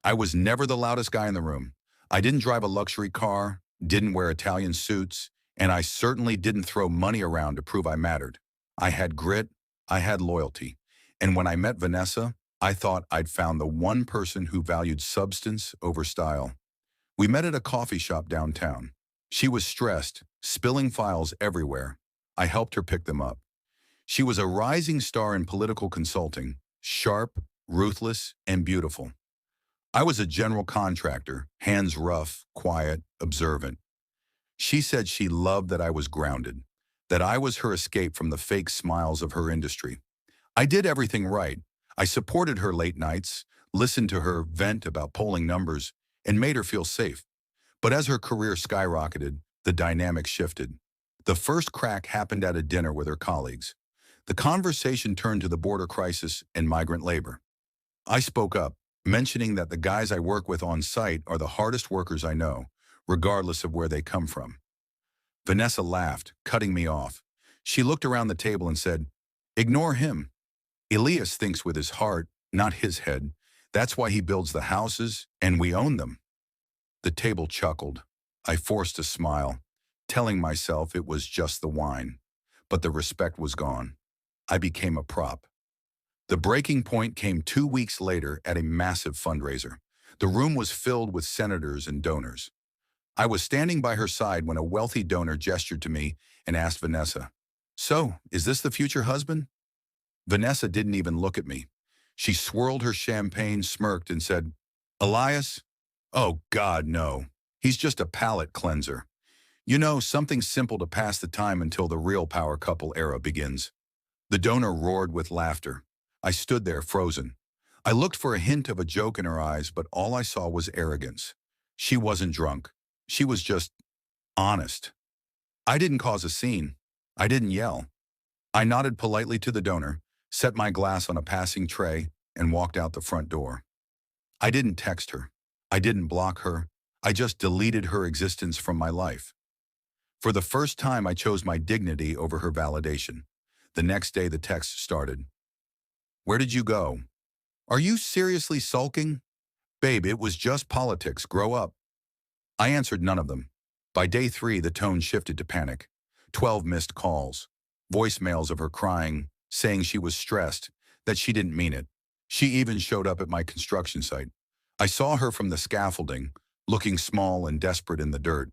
I was never the loudest guy in the room. I didn't drive a luxury car, didn't wear Italian suits, and I certainly didn't throw money around to prove I mattered. I had grit, I had loyalty. And when I met Vanessa, I thought I'd found the one person who valued substance over style. We met at a coffee shop downtown. She was stressed, spilling files everywhere. I helped her pick them up. She was a rising star in political consulting, sharp, ruthless, and beautiful. I was a general contractor, hands rough, quiet, observant. She said she loved that I was grounded, that I was her escape from the fake smiles of her industry. I did everything right. I supported her late nights, listened to her vent about polling numbers, and made her feel safe. But as her career skyrocketed, the dynamic shifted. The first crack happened at a dinner with her colleagues. The conversation turned to the border crisis and migrant labor. I spoke up, mentioning that the guys I work with on site are the hardest workers I know, regardless of where they come from. Vanessa laughed, cutting me off. She looked around the table and said, "Ignore him. Elias thinks with his heart, not his head. That's why he builds the houses, and we own them." The table chuckled. I forced a smile, telling myself it was just the wine. But the respect was gone. I became a prop. The breaking point came 2 weeks later at a massive fundraiser. The room was filled with senators and donors. I was standing by her side when a wealthy donor gestured to me and asked Vanessa, "So, is this the future husband?" Vanessa didn't even look at me. She swirled her champagne, smirked, and said, "Elias? Oh, God, no. He's just a palate cleanser. You know, something simple to pass the time until the real power couple era begins." The donor roared with laughter. I stood there, frozen. I looked for a hint of a joke in her eyes, but all I saw was arrogance. She wasn't drunk. She was just honest. I didn't cause a scene. I didn't yell. I nodded politely to the donor, set my glass on a passing tray, and walked out the front door. I didn't text her. I didn't block her. I just deleted her existence from my life. For the first time, I chose my dignity over her validation. The next day, the text started. "Where did you go? Are you seriously sulking? Babe, it was just politics. Grow up." I answered none of them. By day 3, the tone shifted to panic. 12 missed calls. Voicemails of her crying, saying she was stressed, that she didn't mean it. She even showed up at my construction site. I saw her from the scaffolding, looking small and desperate in the dirt.